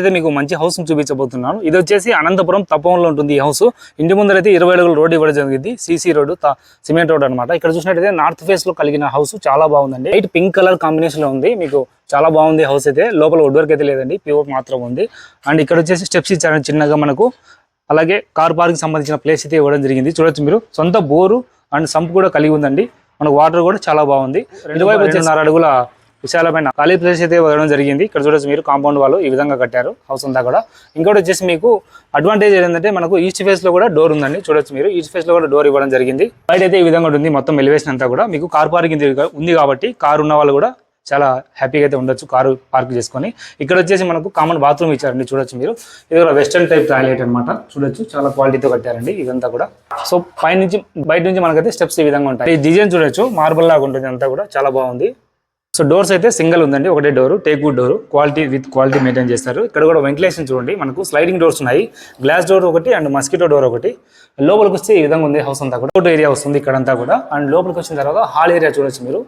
అయితే మీకు మంచి హౌస్ చూపించబోతున్నాను. ఇది వచ్చేసి అనంతపురం తపోవనంలో ఉంటుంది. ఈ హౌస్ ఇంటి ముందర అయితే 20 అడుగుల రోడ్ ఇవ్వడం జరిగింది. సీసీ రోడ్డు, సిమెంట్ రోడ్ అనమాట. ఇక్కడ చూసినట్టయితే నార్త్ ఫేస్ లో కలిగిన హౌస్ చాలా బాగుందండి. లైట్ పింక్ కలర్ కాంబినేషన్ లో ఉంది. మీకు చాలా బాగుంది హౌస్ అయితే. లోపల వుడ్ వర్క్ అయితే లేదండి, పిఓపి మాత్రం ఉంది. అండ్ ఇక్కడ వచ్చేసి స్టెప్స్ ఇచ్చారండి చిన్నగా మనకు. అలాగే కార్ పార్క్ సంబంధించిన ప్లేస్ అయితే ఇవ్వడం జరిగింది. చూడొచ్చు మీరు. సొంత బోరు అండ్ సంప్ కూడా కలిగి ఉందండి. మనకు వాటర్ కూడా చాలా బాగుంది. ఇటువైపు వచ్చేసి 6 అడుగుల విశాలమైన ఖాళీ ప్లేస్ అయితే ఇవ్వడం జరిగింది. ఇక్కడ చూడొచ్చు మీరు, కాంపౌండ్ వాళ్ళు ఈ విధంగా కట్టారు హౌస్ అంతా కూడా. ఇంకోటి వచ్చేసి మీకు అడ్వాంటేజ్ ఏంటంటే మనకు ఈస్ట్ ఫేస్ లో కూడా డోర్ ఉందండి. చూడొచ్చు మీరు, ఈస్ట్ ఫేస్ లో కూడా డోర్ ఇవ్వడం జరిగింది. బయట అయితే ఈ విధంగా ఉంటుంది మొత్తం ఎలివేషన్ అంతా కూడా. మీకు కార్ పార్కింగ్ ఉంది కాబట్టి కారు ఉన్న వాళ్ళు కూడా చాలా హ్యాపీగా అయితే ఉండొచ్చు కారు పార్క్ చేసుకొని. ఇక్కడ వచ్చేసి మనకు కామన్ బాత్రూమ్ ఇచ్చారండి. చూడొచ్చు మీరు, ఇది కూడా వెస్టర్న్ టైప్ టాయిలెట్ అనమాట. చూడొచ్చు చాలా క్వాలిటీతో కట్టారండి ఇదంతా కూడా. సో పైనుంచి బయట నుంచి మనకైతే స్టెప్స్ ఈ విధంగా ఉంటాయి. ఈ డిజైన్ చూడొచ్చు, మార్బల్ లాగా ఉంటుంది అంతా కూడా, చాలా బాగుంది. సో డోర్స్ అయితే సింగిల్ ఉందండి, ఒకటే door, teak wood door, quality maintain చేస్తారు. ఇక్కడ కూడా వెంటిలేషన్ చూడండి, మనకు స్లైడింగ్ డోర్స్ ఉన్నాయి. గ్లాస్ డోర్ ఒకటి అండ్ మస్కిటో డోర్ ఒకటి. లోపలికి వస్తే ఈ విధంగా ఉంది హౌస్ అంతా కూడా. అవుట్ ఏరియా వస్తుంది ఇక్కడంతా కూడా. అండ్ లోపలికి వచ్చిన తర్వాత హాల్ ఏరియా చూడొచ్చు మీరు.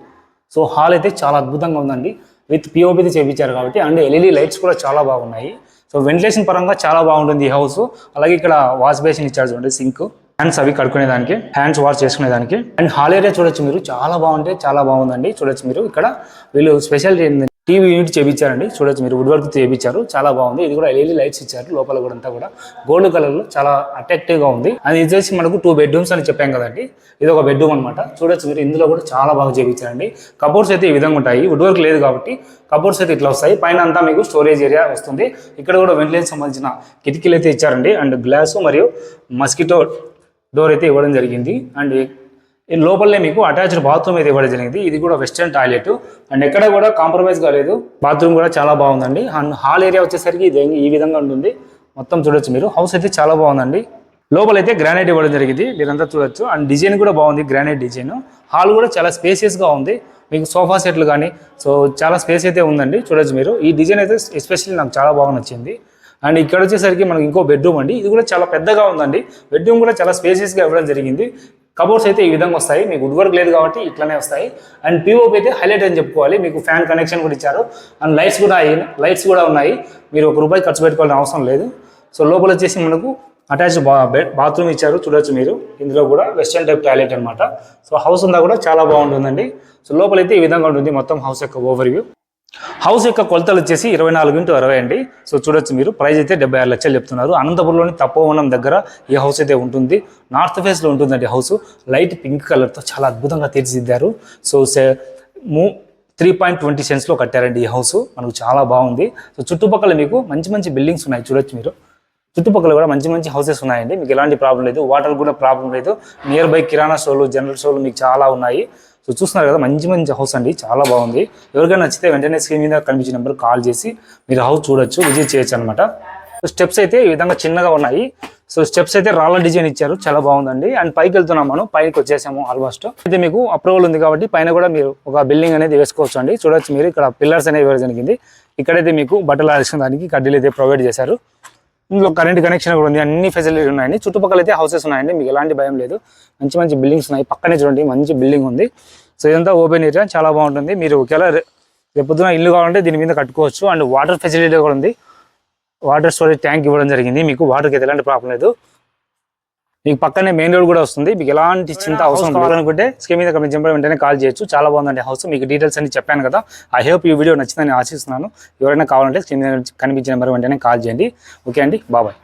సో హాల్ అయితే చాలా అద్భుతంగా ఉందండి. విత్ పిఓపిది చేయించారు కాబట్టి. అండ్ ఎల్ఈడి లైట్స్ కూడా చాలా బాగున్నాయి. సో వెంటిలేషన్ పరంగా చాలా బాగుంటుంది ఈ హౌస్. అలాగే ఇక్కడ వాష్ బేసిన్ ఇచ్చారు చూడండి, సింక్, హ్యాండ్స్ అవి కడుకునేదానికి, హ్యాండ్స్ వాష్ చేసుకునేదానికి. అండ్ హాల్ ఏరియా చూడొచ్చు మీరు, చాలా బాగుందండి. చూడొచ్చు మీరు, ఇక్కడ వీళ్ళు స్పెషాలిటీ ఏంటంటే టీవీ యూనిట్ చేయించారండి. చూడొచ్చు మీరు, వుడ్ వర్క్ చేయించారు, చాలా బాగుంది. ఇది కూడా ఎల్ఈడి లైట్స్ ఇచ్చారు లోపల కూడా అంతా కూడా. గోల్డ్ కలర్ లో చాలా అట్రాక్టివ్ గా ఉంది. అది వచ్చేసి మనకు 2 బెడ్రూమ్స్ అని చెప్పాం కదండి, ఇది ఒక బెడ్రూమ్ అనమాట. చూడొచ్చు మీరు, ఇందులో కూడా చాలా బాగా చేయించారండి. కబోర్డ్స్ అయితే ఈ విధంగా ఉంటాయి, వుడ్ వర్క్ లేదు కాబట్టి కబోర్డ్స్ అయితే ఇట్లా వస్తాయి. పైన అంతా మీకు స్టోరేజ్ ఏరియా వస్తుంది. ఇక్కడ కూడా వెంటిలేషన్ సంబంధించిన కిటికీలు అయితే ఇచ్చారండి. అండ్ గ్లాసు మరియు మస్కిటో డోర్ అయితే ఇవ్వడం జరిగింది. అండ్ ఈ లోపలనే మీకు అటాచ్డ్ బాత్రూమ్ అయితే ఇవ్వడం జరిగింది. ఇది కూడా వెస్టర్న్ టాయిలెట్. అండ్ ఎక్కడ కూడా కాంప్రమైజ్ కాలేదు. బాత్రూమ్ కూడా చాలా బాగుందండి. అండ్ హాల్ ఏరియా వచ్చేసరికి ఇది ఈ విధంగా ఉంటుంది మొత్తం. చూడొచ్చు మీరు, హౌస్ అయితే చాలా బాగుందండి. లోపల అయితే గ్రానైట్ ఇవ్వడం జరిగింది, మీరంతా చూడొచ్చు. అండ్ డిజైన్ కూడా బాగుంది, గ్రానైట్ డిజైన్. హాల్ కూడా చాలా స్పేసియస్గా ఉంది. మీకు సోఫా సెట్లు కానీ సో చాలా స్పేస్ అయితే ఉందండి. చూడొచ్చు మీరు, ఈ డిజైన్ అయితే ఎస్పెషల్లీ నాకు చాలా బాగా నచ్చింది. అండ్ ఇక్కడ వచ్చేసరికి మనకి ఇంకో బెడ్రూమ్ అండి. ఇది కూడా చాలా పెద్దగా ఉందండి. బెడ్రూమ్ కూడా చాలా స్పేసియస్గా ఇవ్వడం జరిగింది. కబోర్డ్స్ అయితే ఈ విధంగా వస్తాయి, మీకు వుడ్ వర్క్ లేదు కాబట్టి ఇట్లానే వస్తాయి. అండ్ పిఓపి అయితే హైలైట్ అని చెప్పుకోవాలి. మీకు ఫ్యాన్ కనెక్షన్ కూడా ఇచ్చారు. అండ్ లైట్స్ కూడా ఉన్నాయి. మీరు ₹1 ఖర్చు పెట్టుకోవాల్సిన అవసరం లేదు. సో లోపల వచ్చేసి మనకు అటాచ్డ్ బాత్రూమ్ ఇచ్చారు. చూడొచ్చు మీరు, ఇందులో కూడా వెస్టర్న్ టైప్ టాయిలెట్ అనమాట. సో హౌస్ అంతా కూడా చాలా బాగుంటుందండి. సో లోపలైతే ఈ విధంగా ఉంటుంది మొత్తం హౌస్ యొక్క ఓవర్వ్యూ. హౌస్ యొక్క కొలతలు వచ్చేసి 24x60 అండి. సో చూడొచ్చు మీరు, ప్రైస్ అయితే 76 లక్షలు చెప్తున్నారు. అనంతపురంలోని తపోవనం దగ్గర ఈ హౌస్ అయితే ఉంటుంది. నార్త్ ఫేస్ లో ఉంటుందండి హౌస్. లైట్ పింక్ కలర్ తో చాలా అద్భుతంగా తీర్చిదిద్దారు. సో 3.20 సెంట్స్ లో కట్టారండి ఈ హౌస్. మనకు చాలా బాగుంది. సో చుట్టుపక్కల మీకు మంచి బిల్డింగ్స్ ఉన్నాయి. చూడొచ్చు మీరు, చుట్టుపక్కల కూడా మంచి హౌసెస్ ఉన్నాయండి. మీకు ఎలాంటి ప్రాబ్లం లేదు, వాటర్ కూడా ప్రాబ్లం లేదు. నియర్ బై కిరాణా స్టోర్లు, జనరల్ స్టోర్లు మీకు చాలా ఉన్నాయి. సో చూస్తున్నారు కదా, మంచి హౌస్ అండి, చాలా బాగుంది. ఎవరికైనా నచ్చితే వెంటనే స్క్రీన్ మీద కనిపించిన నెంబర్ కాల్ చేసి మీరు హౌస్ చూడొచ్చు, విజిట్ చేయొచ్చు అనమాట. సో స్టెప్స్ అయితే ఈ విధంగా చిన్నగా ఉన్నాయి. సో స్టెప్స్ అయితే రాళ్ళ డిజైన్ ఇచ్చారు, చాలా బాగుందండి. అండ్ పైకి వెళ్తున్నాం, మనం పైకి వచ్చేసాము ఆల్మోస్ట్. అయితే మీకు అప్రూవల్ ఉంది కాబట్టి పైన కూడా మీరు ఒక బిల్డింగ్ అనేది వేసుకోవచ్చు అండి. చూడొచ్చు మీరు, ఇక్కడ పిల్లర్స్ అనేవి ఇవ్వడం జరిగింది. ఇక్కడైతే మీకు బట్టలు ఆరేసుకోవడానికి కడ్డీలు అయితే ప్రొవైడ్ చేశారు. ఇందులో కరెంట్ కనెక్షన్ కూడా ఉంది, అన్ని ఫెసిలిటీస్ ఉన్నాయండి. చుట్టుపక్కల అయితే హౌసెస్ ఉన్నాయండి, మీకు ఎలాంటి భయం లేదు. మంచి బిల్డింగ్స్ ఉన్నాయి. పక్కనే చూడండి మంచి బిల్డింగ్ ఉంది. సో ఇదంతా ఓపెన్ ఏరియా, చాలా బాగుంటుంది. మీరు ఒకవేళ రేపొద్దున ఇల్లు కావాలంటే దీని మీద కట్టుకోవచ్చు. అండ్ వాటర్ ఫెసిలిటీ కూడా ఉంది. వాటర్ స్టోరేజ్ ట్యాంక్ ఇవ్వడం జరిగింది. మీకు వాటర్కి ఎలాంటి ప్రాబ్లం లేదు. మీకు పక్కనే మెయిన్ రోడ్ కూడా వస్తుంది. మీకు ఎలాంటి చింత అవసరం కావాలనుకుంటే స్క్రీన్ మీద వెంటనే కాల్ చేయొచ్చు. చాలా బాగుందండి హౌస్. మీకు డీటెయిల్స్ అన్ని చెప్పాను కదా. ఐ హోప్ ఈ వీడియో నచ్చిందని ఆశిస్తున్నాను. ఎవరైనా కావాలంటే స్క్రీన్ మీద కనిపించిన నెంబర్ వెంటనే కాల్ చేయండి. ఓకే అండి, బాబాయ్.